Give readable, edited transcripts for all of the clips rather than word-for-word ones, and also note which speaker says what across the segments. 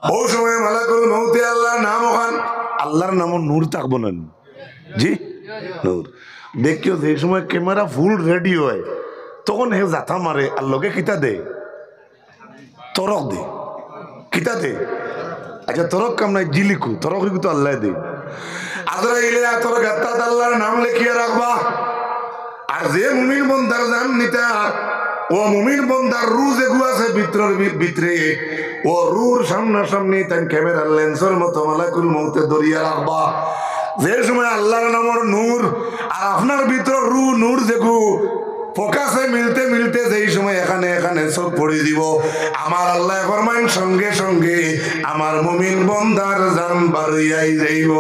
Speaker 1: ও সময় মালাকুল মউতে আল্লাহর নাম ওখান আল্লাহর নামও নূর থাকবো না জি নূর দেখিও যে সময় ক্যামেরা ফুল রেডি হয় তখন হে জাথা মারে আর লগে কিতা দে তরক দে কিতা দে আচ্ছা তরক কাম নাই জিলিকু তরক তো আল্লাহ দে আজরাইলে তোর গাত্তাত আল্লাহর নাম লিখিয়ে রাখবা আর যে মুমিন বন্দার জান নিতা ও মুমিন বন্দার রু যে আছে ভিতরে ও রুর সামনাসামনি তাই ক্যামেরার লেন্সের মতো মালাকুল মউতে দরিয়া রাখবা যে সময় আল্লাহর নামের নূর আর আপনার ভিতর রু নূর দেখু ফোকাসে মিলতে মিলতে যেই সময় এখানে এখানে চোখ পড়ে দিব আমার আল্লাহ ফরমান সঙ্গে সঙ্গে আমার মুমিন বন্দার জান বাড়িয়াই যাইব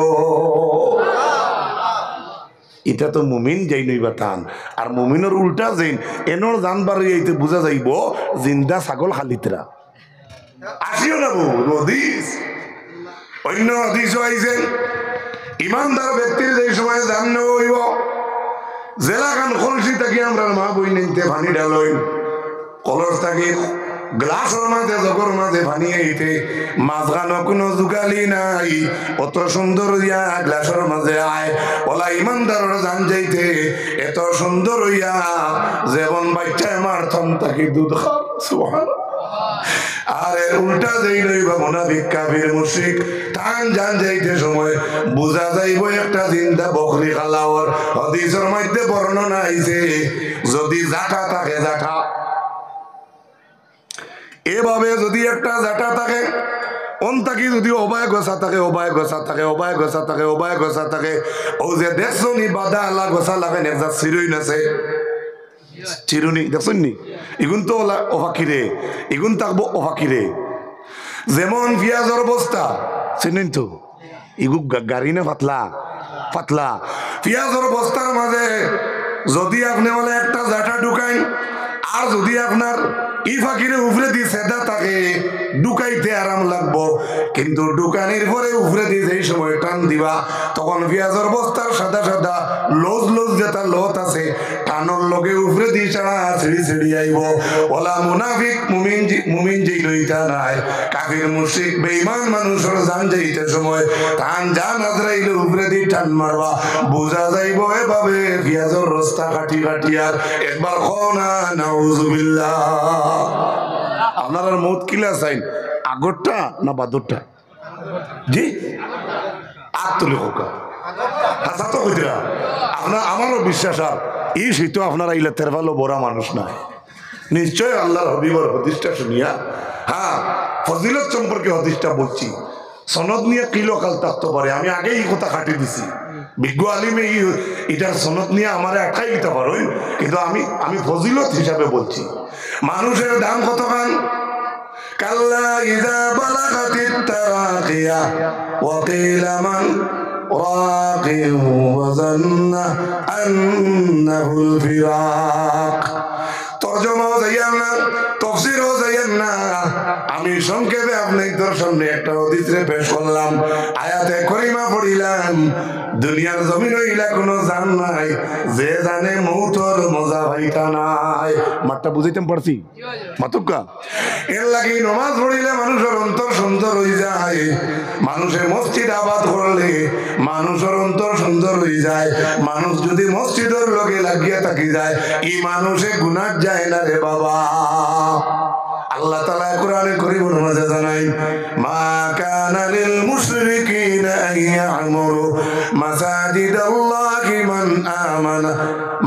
Speaker 1: এটা তো মুমিন যাই নইবা টান আর মুমিনের উল্টা যাইন এনর জান বাড়িয়াইতে বোঝা যাইব জিন্দা ছাগল খালিতরা আসিও না হাদিস অন্য হাদিস আইছেন ইমানদার ব্যক্তির যেই সময় জান হইব জেলা খান কলসি থাকি আমরা মা বই নিতে পানি ডালই কলস থাকি গ্লাসের মাঝে জগর মাঝে পানি আইতে মাঝখানো কোনো জুগালি নাই অত সুন্দর ইয়া গ্লাসের মাঝে আয় ওলা ইমানদারের জান যাইতে এত সুন্দর ইয়া যেমন বাচ্চায় মারথম থাকি দুধ খাও সুবহানাল্লাহ আর এর উল্টা যেই রইবা মুনাফিক কাফির মুশরিক টান জান যাইতে সময় বুঝা যাইব একটা জিন্দা বকরি খালাওয়ার হাদিসের মধ্যে বর্ণনা আইছে যদি জাটা থাকে জাটা এভাবে যদি একটা জাটা থাকে অন্তাকি যদি অবায় গোসা থাকে অবায় গোসা থাকে অবায় গোসা থাকে অবায় গোসা থাকে ও যে দেখছো নি বাদা আল্লাহ গোসা লাগে নেজা সিরুই নাছে চিরুনি দেখছেন নি ইগুন তো অফাকিরে ইগুন থাকবো অফাকিরে যেমন পেঁয়াজের বস্তা চিনেন তো ইগু গাড়ি না পাতলা পাতলা পেঁয়াজের বস্তার মাঝে যদি আপনি বলে একটা জাটা ঢুকাই আর যদি আপনার ই ফাঁকিরে উপরে দিয়ে সেদা থাকে ঢুকাইতে আরাম লাগবো কিন্তু ঢুকানির পরে উপরে দিয়ে যেই সময় টান দিবা তখন পেঁয়াজের বস্তার সাদা সাদা লোজ লোজ যেটা লত আছে টানোর লগে উপরে দিয়ে ছাড়া ছিড়ি ছিড়ি আইব ওলা মুনাফিক মুমিন যেই লইতা নাই কাফির মুশরিক বেঈমান মানুষের জান যাইতে সময় টান জান আজরাইলে উপরে দিয়ে টান মারবা বুঝা যাইব এভাবে পেঁয়াজের রাস্তা কাটি কাটি আর একবার খনা নাউজুবিল্লাহ আপনার মত কিলা চাইন আগরটা না বাদরটা জি আত্মলি হোকা হাসা তো কইরা আপনার আমারও বিশ্বাস আর এই শীত আপনারা ইলা তের ভালো বড় মানুষ না নিশ্চয় আল্লাহর হাবিবের হাদিসটা শুনিয়া হ্যাঁ ফজিলত সম্পর্কে হাদিসটা বলছি সনদ নিয়ে কিলো কাল থাকতে পারে আমি আগেই এই কথা কাটি দিছি বিজ্ঞ আলিমে এটার সনদ নিয়ে আমার একাই দিতে পারো কিন্তু আমি ফজিলত হিসাবে বলছি মানুষের দাম কত খান কাল্লা ইযা বালাগাতিত তারাকিয়া ওয়া কিলা মান রাকিউ ওয়া যান্না আন্নাহুল ফিরাক তরজমা যাইয়ান না তাফসীরও যাইয়ান না আমি সংক্ষেপে আপনাদের সামনে একটা হাদিসে পেশ করলাম আয়াতে কারিমা পড়িলাম দুনিয়ার জমিন হইলা কোনো জান নাই যে জানে মৌতর মজা ভাইতা নাই মাত্রা বুঝাইতাম পারছি মাতুকা এর লাগি নামাজ পড়িলে মানুষের অন্তর সুন্দর হয়ে যায় মানুষের মসজিদ আবাদ করলে মানুষের অন্তর সুন্দর হয়ে যায় মানুষ যদি মসজিদের লগে লাগিয়ে থাকি যায় এই মানুষে গুনাহ যায় না রে বাবা আল্লাহ তাআলা কোরআনে কারীমের মাঝে জানাই মা কানা লিল মুশরিকিনা আইয়ামুরু মাসাজিদাল্লাহি মান আমানা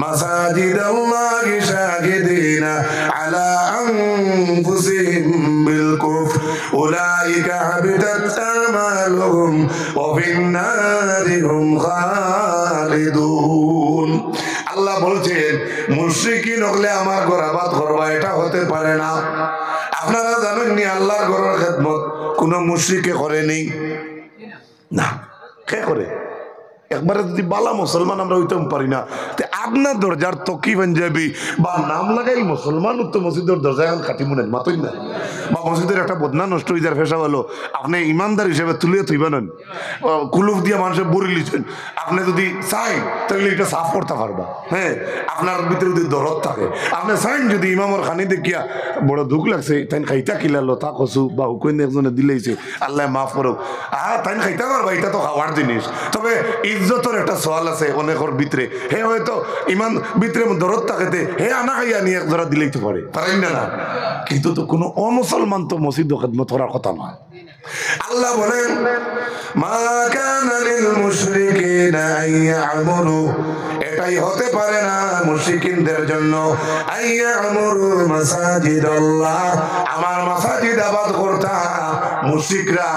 Speaker 1: মাসাজিদাল্লাহি শাহিদিনা আলা আনফুসিহিম বিল কুফর উলাইকা হাবিতাত আমালুহুম ওয়া ফিন নারি হুম খালিদুন আল্লাহ বলছেন মুশরিকিন হলে আমার ঘর আবাদ করবা এটা হতে পারে না আপনারা জানেন নি আল্লাহর ঘরের খেদমত কোন মুশরিকে করেনি না কে করে একবারে যদি বালা মুসলমান আমরা হইতে পারি না আপনার দরজার তকি পাঞ্জাবি বা নাম লাগাই মুসলমান তো মসজিদের দরজা এখন কাটি মনে মাতই না, বা মসজিদের একটা বদনা নষ্ট হয়ে যার ফেসা হলো আপনি ইমানদার হিসেবে তুলিয়ে থইবেন, কুলুফ দিয়ে মানুষের বড়ি লিছেন, আপনি যদি চাই তাহলে এটা সাফ করতে পারবা। হ্যাঁ, আপনার ভিতরে যদি দরদ থাকে, আপনি চাইন যদি ইমামর খানি দেখিয়া বড় দুঃখ লাগছে তাই খাইতা কিলালো তা কসু বা হুকুন একজনে দিলেইছে আল্লাহ মাফ করুক, তাই খাইতা পারবা, এটা তো খাওয়ার জিনিস। তবে ইজ্জতের একটা সওয়াল আছে অনেকের ভিতরে, হে হয়তো ইমান ভিতরে দরদ থাকেতে হে আনা খাইয়া নিয়ে এক জোড়া দিলেই তো পারে, পারেন না? কিন্তু তো কোনো অমুসলমান তো মসজিদ খেদমত করার কথা নয়। আল্লাহ বলেন মা কানা লিল মুশরিকিনা আইয়ামুরু, এটাই হতে পারে না মুশরিকিনদের জন্য, আইয়ামুরু মাসাজিদাল্লাহ, আমার মাসাজিদ আবাদ করতা মুশরিকরা,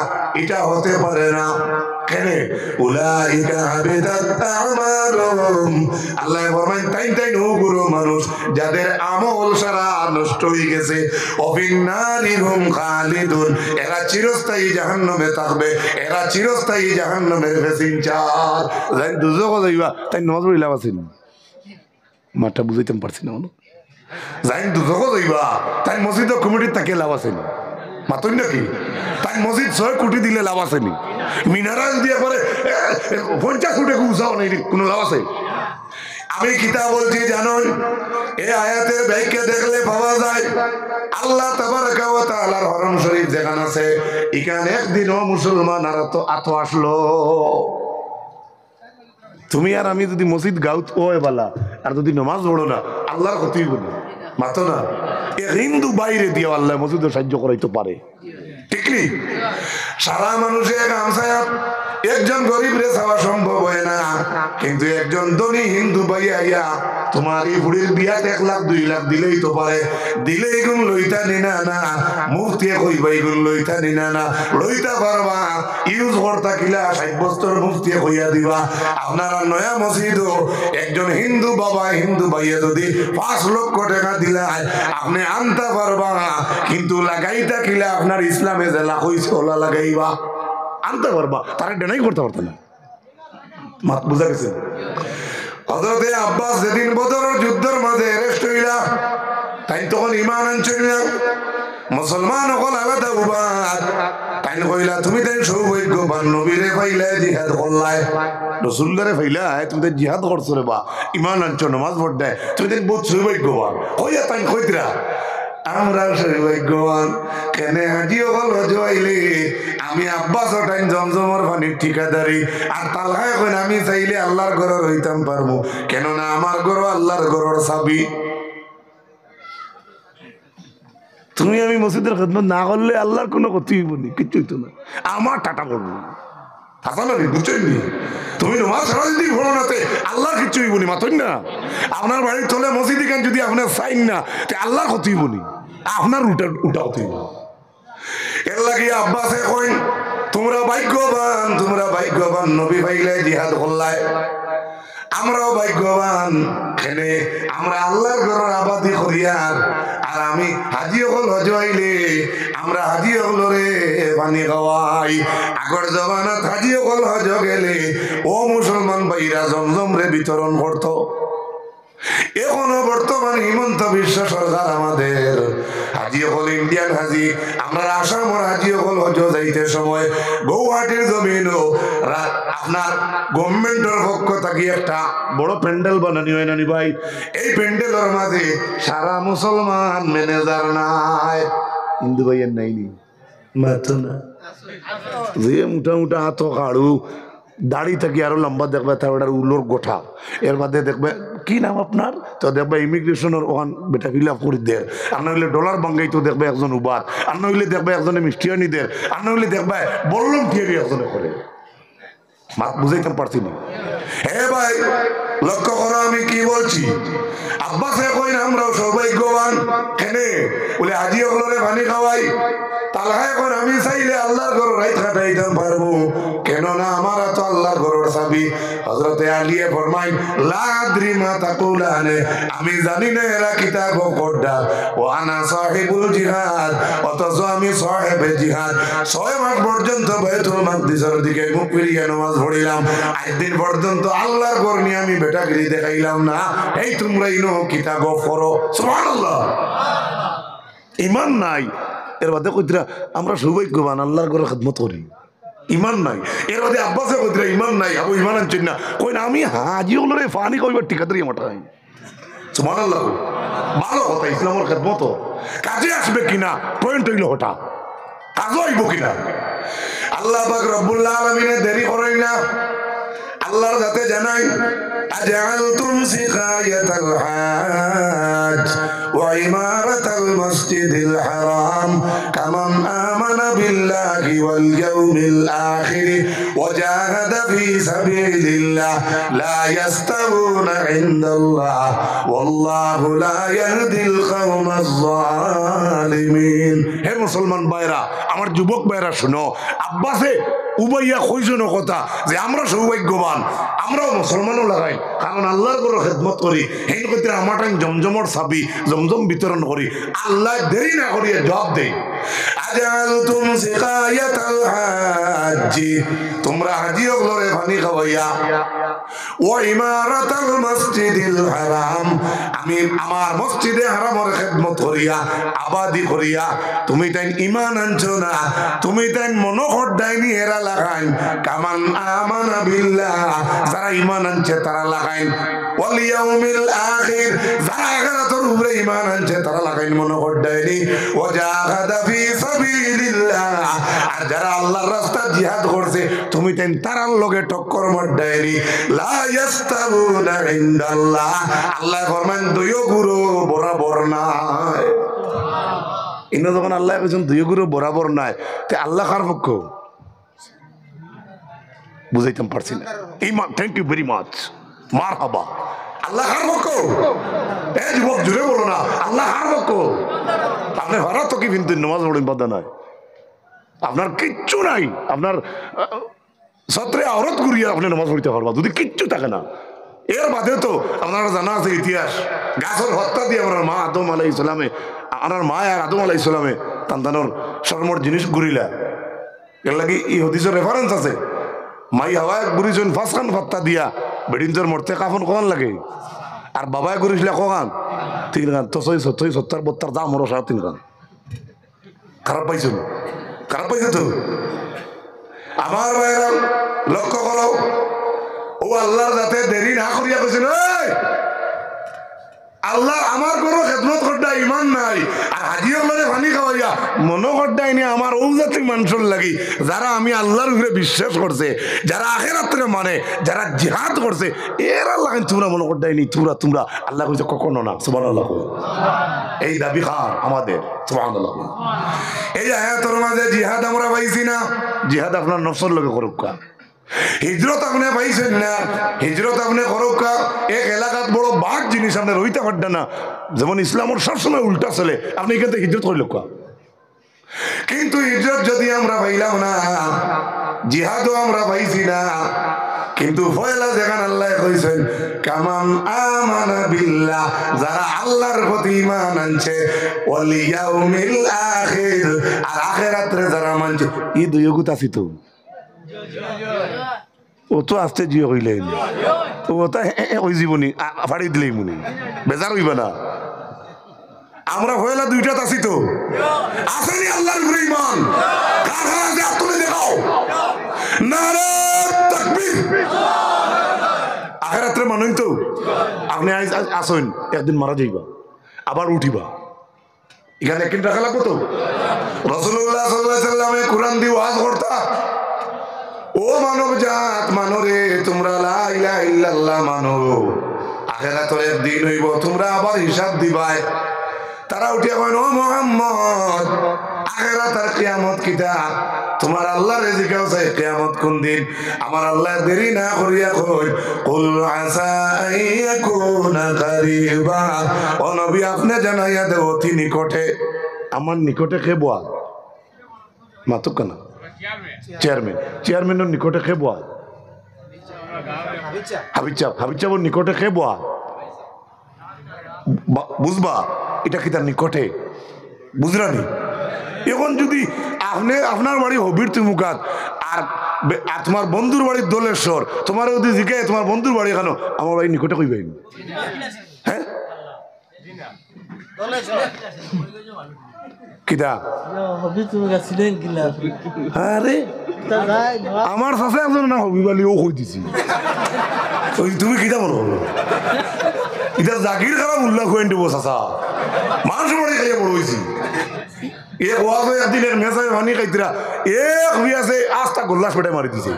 Speaker 1: এটা হতে পারে না। কেন? উলাইকা হাবিতাত আমালুহুম, আল্লাহ ফরমান তাই নগুরো মানুষ যাদের আমল সারা নষ্ট হয়ে গেছে, অফিন্নারিহুম খালিদুন, এরা চিরস্থায়ী জাহান্নামে থাকবে, এরা চিরস্থায়ী জাহান্নামের প্যাসেঞ্জার। যাই দুজক যাইবা তাই নজর পড়িলাম আছেন, মাঠটা বুঝাইতে পারছি না, যাই দুজক যাইবা তাই মসজিদ কমিটির তাকে লাভ আছেন, মাতই নাকি? তাই মসজিদ 6 কোটি দিলে লাভ আসেনি, মিনারা দিয়ে পরে 50 কোটি উৎসাহ নেই, কোনো লাভ আছে? আমি কিতাব বলছি জানুন, এই আয়াতের ব্যাখ্যা দেখলে পাওয়া যায় আল্লাহ তাবারকা ওয়া তাআলার হরম শরীফ যেখানে আছে, এখানে একদিনও মুসলমান আর তো আতো আসলো। তুমি আর আমি যদি মসজিদ গাউত ওয়ে বালা আর যদি নামাজ পড়ো না, আল্লাহর ক্ষতি হইব না, মাতো না? এ হিন্দু বাইরে দিয়ে আল্লাহ মসজিদে সাহায্য করাইতে পারে, ঠিক নেই? সারা মানুষের গামছায় একজন গরিব রে চাওয়া সম্ভব হয় না, কিন্তু একজন ধনী হিন্দু ভাইয়া তোমার এই বুড়ির বিয়াত 1 লাখ 2 লাখ দিলেই তো পারে, দিলেই গুণ লইতা নিনা না, মুফতি কইবাই গুণ লইতা নিনা না, লইতা পারবা, ইউজ করতা কিলা 60 বছর মুফতি কইয়া দিবা। আপনারা নয়া মসজিদ একজন হিন্দু বাবা হিন্দু ভাইয়া যদি 5 লক্ষ টাকা দিলাই আপনি আনতে পারবা, কিন্তু লাগাইতা কিলা আপনার ইসলামে যে লাখ হইছে ওলা লাগাইবা, আনতে পারবা, তারা ডেনাই করতে পারত না। মাত বুঝা গেছে? হযরত আব্বাস যেদিন বদরের যুদ্ধের মাঝে অ্যারেস্ট হইলা, তাই তখন ঈমান আনছিল না, মুসলমান হল আলাদা উবাদ, তাই কইলা তুমি তাই সৌভাগ্যবান, নবীরে পাইলা জিহাদ করলাই, রাসূলুল্লাহরে পাইলা তুমি তাই জিহাদ করছো রে বা ঈমান আনছো, নামাজ পড়তে, তুমি তাই বহুত সৌভাগ্যবান হইয়া তাই কইতরা আমরা সৌভাগ্যবান। কেন হাজিও হল হজইলে আমি আব্বাস টাইম জমজমর পানির ঠিকাদারি, আর তালহায় কইন আমি চাইলে আল্লাহর ঘরের হইতাম পারবো, কেননা আমার ঘর আল্লাহর ঘরের চাবি। তুমি আমি মসজিদের খেদমত না করলে আল্লাহর কোনো ক্ষতি হইব না, কিচ্ছু হইতো না, আমার টাটা করবো বুঝছেন? তুমি নমাজ সারা দিন পড়ো নাতে আল্লাহর কিচ্ছু হইব না, মাতই না? আপনার বাড়ির চলে মসজিদ কেন যদি আপনার চাইন না, আল্লাহর ক্ষতি হইব না, আপনার উল্টা ক্ষতি হইব। এর লাগিয়ে আব্বাসে কইন তোমরা ভাগ্যবান নবী ভাইলে জিহাদ করলায়, আমরাও ভাগ্যবান, এখানে আমরা আল্লাহর ঘরের আবাদি করিয়ার, আর আমি হাজি হল হজইলে আমরা হাজি হল রে পানি খাওয়াই। আগর জমানাত হাজি হল হজ গেলে ও মুসলমান ভাইরা জমজম রে বিতরণ করতো। এখনো বর্তমান হিমন্ত বিশ্ব সরকার আমাদের হাজি হল ইন্ডিয়ান হাজি, আমরা আসামের হাজি হল হজ যাইতে সময় গৌহাটির জমিনও আপনার গভর্নমেন্টের পক্ষ থেকে একটা বড় প্যান্ডেল বানানি হয় নানি ভাই, এই প্যান্ডেলের মাঝে সারা মুসলমান ম্যানেজার নাই, হিন্দু ভাইয়ের নাইনি মাত্র না, যে মোটা হাত কাড়ু দাড়ি থেকে আরো লম্বা দেখবে, তার উলোর গোঠা, এর মধ্যে দেখবে কি নাম আপনার, তো দেখবে ইমিগ্রেশনের ওখান বেটা ফিল আপ করে দেয়, আর নইলে ডলার বাঙ্গাই তো দেখবে একজন উবাদ, আর নইলে দেখবে একজনে মিষ্টিয়ানি দেয়, আর নইলে দেখবে বললাম থিয়ারি একজনে করে। মাত বুঝাইতে পারছি না? হে ভাই লক্ষ্য করো আমি কি বলছি। আব্বাসে কই না আমরাও সৌভাগ্যবান, কেনে বলে হাজি হলরে পানি খাওয়াই, তালহায় কর আমি চাইলে আল্লাহর ঘর রাইত কাটাইতে পারবো, কেননা আমার তো আল্লাহর ঘরের চাবি। হযরতে আলী ফরমায় লা আদরি মা তাকুলানে, আমি জানি না এরা কিতাব কোডা, ও আনা সাহিবুল জিহাদ, অথচ আমি সাহেবে জিহাদ। 6 মাস পর্যন্ত বাইতুল মাকদিসের দিকে মুখ ফিরিয়ে নামাজ পড়িলাম, একদিন পর্যন্ত আল্লাহর ঘর নিয়ে আমি বেটাগিরি দেখাইলাম না। এই তোমরা ইনো কিতাব পড়ো, সুবহানাল্লাহ। ঈমান নাই, এর বাদে কইতরা আমরা সৌভাগ্যবান আল্লাহর ঘরে খিদমত করি। ইমান নাই, এর বাদে আব্বাসে কইতরা ইমান নাই, আবু ইমান আনছেন না, কই না আমি হাজি হলরে ফানি কইবার ঠিকাদারি মাঠাই। সুবহানাল্লাহ, ভালো কথা, ইসলামের খিদমত কাজে আসবে কিনা পয়েন্ট হইল হঠাৎ কাজও আইব কিনা। আল্লাহ পাক রব্বুল আলামিনে দেরি করেন না, আল্লাহর যাতে জানাই আজআলতুম সিকায়াতাল হাজ ওয়া ইমারাতাল মাসজিদিল হারাম কামান আমানা বিল্লাহি ওয়াল ইয়াউমিল আখির ওয়া জাহাদা ফি সাবিলিল্লাহ লা ইস্তাউনা ইনদাল্লাহ ওয়াল্লাহু লা ইয়াহদিল কওমাজ জালিমিন। হে মুসলমান ভাইরা, আমার যুবক ভাইরা শুনো, আব্বাসে উবাইয়া কইজন কথা যে আমরা সৌভাগ্যবান, আমরাও মুসলমানও লাগাই, কারণ আল্লাহর ঘরে খেদমত করি। সেই ক্ষেত্রে আমার টাইম জমজমর চাবি জমজম বিতরণ করি, আল্লাহ দেরি না করিয়া জবাব দেই। আজআলতুম সিকায়াতাল হাজ্জি, তোমরা হাজি হলরে পানি খাওয়াইয়া, ওয়া ইমারাতাল মসজিদিল হারাম, আমি আমার মসজিদে হারামের খেদমত করিয়া আবাদি করিয়া, তুমি তাই ঈমান আনছো না, তুমি তাই মনোহর ডাইনি এরা লাগাইন কামান আমানা বিল্লাহ, যারা ঈমান আনছে তারা লাগাইন, ওয়াল ইয়াউমিল আখির, যারা আখিরাতের উপরে ঈমান আনছে তারা লাগাইন মনোহর ডাইনি, ওয়া জাহাদা ফি সাবিলিল্লাহ, আর যারা আল্লাহর রাস্তায় জিহাদ করছে তুমি তাই তারার লগে টক্কর মারডাইনি, লা ইস্তাউনা ইনদাল্লাহ, আল্লাহ ফরমান দুইও গুরু বরাবর নাই। ইনো যখন আল্লাহ কইছেন দুইও গুরু বরাবর নাই, তে আল্লাহ কার পক্ষ বুঝাইতাম পারছি না। থ্যাংক ইউ ভেরি মাচ, মারহাবা। আল্লাহ কার পক্ষ? এ যুবক জুড়ে বলো না, আল্লাহ কার পক্ষ? আপনি হরা তো কি কিন্তু নামাজ পড়েন বাধা নাই, আপনার কিচ্ছু নাই, আপনার সত্রে আওরত ঘুরিয়ে আপনি নামাজ পড়তে পারবা যদি কিচ্ছু থাকে না। এর বাদে তো আপনারা জানা আছে ইতিহাস, গাছের হত্যা দিয়ে আমার মা আদম আলাইহিস সালামে, আমার মা আর আদম আলাইহিস সালামে তান্তানোর শর্মর জিনিস ঘুরিলা, এর লাগি এই হাদিসের রেফারেন্স আছে। মাই হাওয়ায় ঘুরিছেন ফাঁসখান হত্যা দিয়া বেডিনজোর মরতে কাফন কখন লাগে, আর বাবায় ঘুরিছিল কখন 3 গান, তো 70 দাম মরো 3.5 গান। খারাপ পাইছো, খারাপ পাইছে তো আমার ভাইরা, লক্ষ্য করো, ও আল্লাহর যাতে দেরি না করিয়া কইছেন, আল্লাহ আমার কোনো খেদমত করডা ইমান নাই, আর হাজি আল্লাহরে পানি খাওয়াইয়া মনো করডাই নি আমার ও জাতি মানুষের লাগি, যারা আমি আল্লাহর উপরে বিশ্বাস করছে, যারা আখিরাতরে মানে, যারা জিহাদ করছে, এরা লাগেন তোমরা মনে করডাই নি, তোমরা আল্লাহ কইছে কখনো না। সুবহানাল্লাহ, এই দাবি খার আমাদের। সুবহানাল্লাহ, এই আয়াতের মাঝে জিহাদ আমরা পাইছি না, জিহাদ আপনার নফসের লগে করুক, হিজরত আপনি পাইছেন না, হিজরত আপনি করুকা। এক এলাকাত বড় বাঘ জিনিস আপনার হইতে পারবে না, যেমন ইসলামের সবসময় উল্টা চলে, আপনি এখান থেকে হিজরত করলেন। কিন্তু হিজরত যদি আমরা পাইলাম না, জিহাদও আমরা পাইছি না, কিন্তু পয়লা যেখানে আল্লাহ কইছেন কামান আমানা বিল্লাহ, যারা আল্লাহর প্রতি ঈমান আনছে, ওয়াল ইয়াউমিল আখির, আর আখিরাতে যারা মানছে, এই দুই গুত আছে তো, ও তো আসতে জিও হইলেন, ও তা ওই জীবনী ফাড়ি দিলেই মনে বেজার হইবে না। আমরা হইলা দুইটাত আছি তো, আসেনি আল্লাহর উপরে ঈমান, কার হাতে হাত তুলে দেখাও, নারে তাকবীর। আখিরাতের মানুষ তো আপনি আসেন, একদিন মারা যাইবা, আবার উঠিবা, এখানে একদিন রাখা লাগবো তো। রাসূলুল্লাহ সাল্লাল্লাহু আলাইহি ওয়াসাল্লামে কোরআন দিয়ে ওয়াজ করতা, ও মানব জাত মানো রে, তোমরা লা ইলাহা ইল্লাল্লাহ মানো, আখিরাতের একদিন হইব, তোমরা আবার হিসাব দিবাই। তারা উঠিয়া কয়, ও মুহাম্মদ, আখিরাত আর কিয়ামত কিতা? তোমার আল্লাহর জিজ্ঞাসা চাই কিয়ামত কোন দিন? আমার আল্লাহ দেরি না করিয়া কই, কুল আসা আইয়াকুনা কারিবা, ও নবী আপনি জানাইয়া দেও অতি নিকটে। আমার নিকটে কে বয়া মাতুক না চেয়ারম্যানের নিকটে কে বয়া? হাবিব চাপর নিকটে খেয়ে বয়া বুঝবা এটা কি তার নিকটে বুঝলানি। এখন যদি আপনি আপনার বাড়ি হবির তুমুকাত আর তোমার বন্ধুর বাড়ির দোলেশ্বর, তোমার যদি জিজ্ঞাসা তোমার বন্ধুর বাড়ি কেন, আমার বাড়ি নিকটে কইবেন হ্যাঁ কিতা আরে আমার চাষে একজন না হবি বালিও কই দিছি তুমি কিতা বলো এটা জাগির খারাপ উল্লাহ হয়ে দেবো চাষা মানুষ বাড়ি খাইয়া বড় হয়েছি এক ওয়াজ একদিন এক মেসায় ভানি খাইতরা এক হই আছে আস্তা গোল্লাস পেটে মারি দিছে।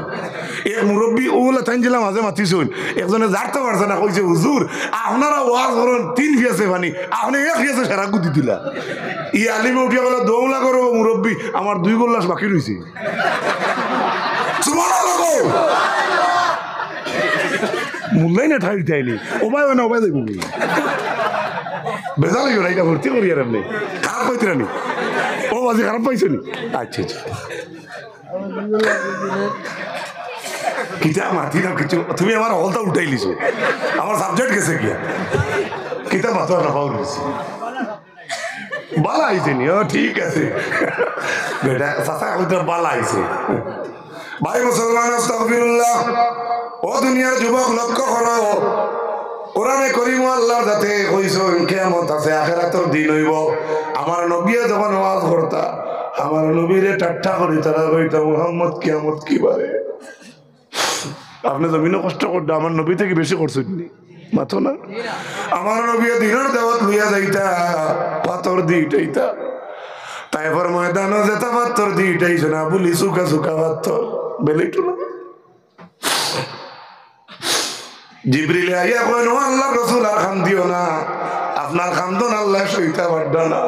Speaker 1: এক মুরব্বী ওগুলা থাইনছিলাম মাঝে মাতিছুন একজনে জানতে পারছে না কইছে হুজুর আপনারা ওয়াজ করেন 3 ফিয়াছে ভানি আপনি এক ফিয়াছে সেরা গুদি দিলা। ই আলিমে উঠিয়া গেল দৌলা করো মুরব্বী আমার 2 গোল্লাস বাকি রইছে। সুবহানাল্লাহ মুল্লাই না ঠাই দিতাইলি ওবাই না ওবাই যাইব কি বেজাল হইও না এটা ভর্তি করি আর আপনি খারাপ পাইতে রানি ও বাজে খারাপ পাইছো নি আচ্ছা আচ্ছা কিতা মাতি না কিছু তুমি আমার হলটা উঠাই লিছো আমার সাবজেক্ট গেছে কি কিতা মাথা না পাও লিছি বালা আইছে নি ও ঠিক আছে বেটা সাসা ওটা বালা আইছে ভাই মুসলমান আস্তাগফিরুল্লাহ ও দুনিয়ার যুবক লক্ষ্য করো কোরআনে করিম আল্লাহর যাতে কইছো কিয়ামত আছে আখিরাতের দিন হইব। আমার নবী যখন ওয়াজ করতা আমার নবীরে ঠাট্টা করি তারা কইতা মুহাম্মদ কিয়ামত কি বারে। আপনি জমিনে কষ্ট করতে আমার নবী থেকে বেশি করছেন নি মাথো না। আমার নবী দিনের দাওয়াত লইয়া যাইতা পাথর দিইটা তাইপর ময়দানে যেতা পাথর দিইটাইছ না বলি সুকা সুকা পাথর বেলেইটো না। জিবরিল আইয়া কইন ও আল্লাহর রাসূল আর খান দিও না আপনার খান্দন আল্লাহ সইতা পারদা না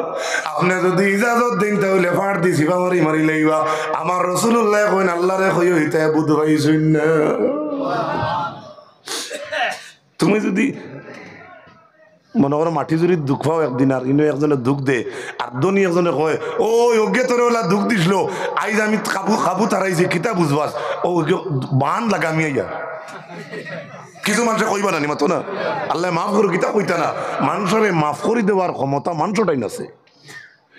Speaker 1: আপনি যদি ইজাজত দেন তাহলে ফাড় দিছি বা মারি লইবা। আমার রাসূলুল্লাহ কইন আল্লাহরে কই হইতা বুধ ভাইছুন না। তুমি যদি মনে করো মাটি জুড়ি দুঃখ পাও একদিন আর ইনো একজনে দুঃখ দে আর দনি একজনে কয় ও অজ্ঞে তোরে ওলা দুঃখ দিছিল আইজ আমি কাবু তারাইছি কিতা বুঝবাস ও বান লাগা আমি আইয়া কিছু মানুষে কইবা না নিমাতো না আল্লাহ মাফ করো কিতা কইতা না মানুষের মাফ করে দেওয়ার ক্ষমতা মানুষটাই নাছে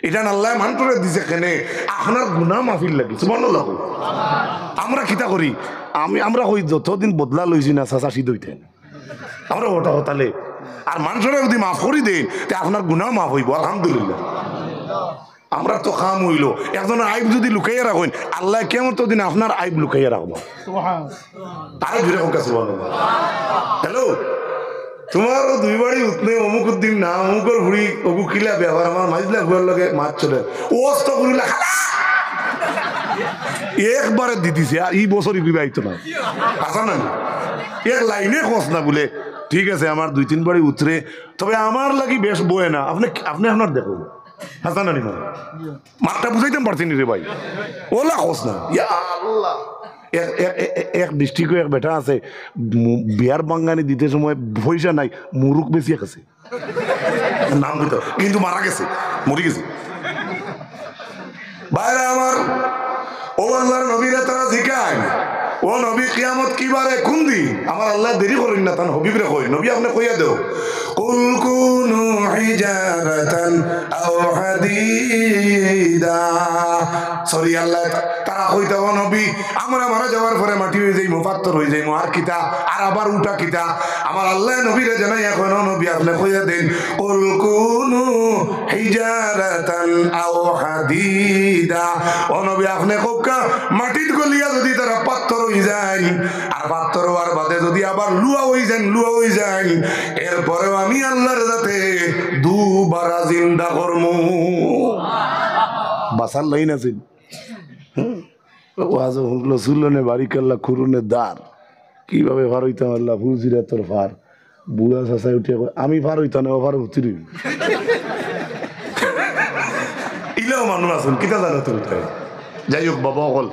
Speaker 1: এটা আল্লাহ মানুষের দিছে কেনে আপনার গুনাহ মাফির লাগি সুবহানাল্লাহ। আমরা কিতা করি আমরা কই যতদিন বদলা লইছি না চাচা দইতেন আমরা ওটা হতালে আর মানুষের যদি মাফ করি দেন তে আপনার গুনাহ মাফ হইব আলহামদুলিল্লাহ। আমরা তো কাম হইল একজনের আইব যদি লুকাইয়া রাখেন আল্লাহ কেমন তো দিন আপনার আইব লুকাইয়া রাখবো তাই ঘুরে হোক হ্যালো তোমার 2 বাড়ি উঠলে অমুক দিন না অমুকের ঘুরি অমু কিলা ব্যবহার আমার মাঝলা ঘুরার লগে মাছ চলে ওস্ত ঘুরিলা একবারে দিতেছে আর এই বছরই ঘুরে আইতো না আসা না এক লাইনে খোঁজ না বলে ঠিক আছে আমার 2-3 বাড়ি উতরে তবে আমার লাগি বেশ বয়ে না আপনি আপনার দেখুন হাসান আলী মাঠটা বুঝাইতে পারছেন রে ভাই ওলা খোঁজ না ইয়া আল্লাহ। এক ডিস্ট্রিক্টে এক বেটা আছে বিয়ার বাঙ্গানি দিতে সময় পয়সা নাই মুরুখ বেশি গেছে নাম দিতে কিন্তু মারা গেছে মরি গেছে। বাইরে আমার ও আল্লাহর নবীরা তারা জিকায় ও নবী কিয়ামত কি বারে কোন দিন আমার আল্লাহ দেরি করেন না তান হবিবরে কই নবী আপনি কইয়া দেও কুল কুনু হিজারাতান আও হাদিদা সরি আল্লাহ তারা কইতা ও নবী আমরা মারা যাওয়ার পরে মাটি হয়ে যাইমু পাথর হয়ে যাইমু আর কিতা আর আবার উঠা কিতা আমার আল্লাহ নবীরে জানাই এখন নবী আপনি কইয়া দেন কুল কুনু হিজারাতান আও হাদিদা ও নবী আপনি কোকা মাটিত গলিয়া যদি তারা পাথর হয়ে যায় আর পাথর হওয়ার বাদে যদি আবার লুয়া হয়ে যায় এরপরেও আমি আল্লাহর যাতে দুবারা জিন্দা করমু বাসার লাইন আছে ওয়াজ হুকলো সুলনে বাড়ি কাল্লা খুরুনে দার কিভাবে ফার হইতাম আল্লাহ ফুলজিরা তোর ফার বুড়া চাষায় উঠে আমি ফার হইতাম না ফার উঠির ইলেও মানুষ আসুন কিতা জানো তো যাই হোক বাবা অকল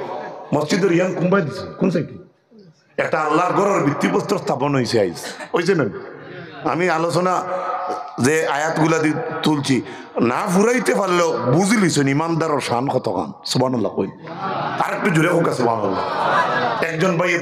Speaker 1: মসজিদের ইয়াং কুম্বাই দিছে কোন সাইডে একটা আল্লাহর ঘরের ভিত্তিপ্রস্তর স্থাপন হয়েছে আইস হয়েছে না। আমি আলোচনা যে আয়াতগুলা তুলছি না ফুরাইতে পারলেও বুঝি লিছেন ইমানদারের শান কত কাম সুবহানাল্লাহ কই আর একটু জোরে হোক সুবহানাল্লাহ। একজন ভাই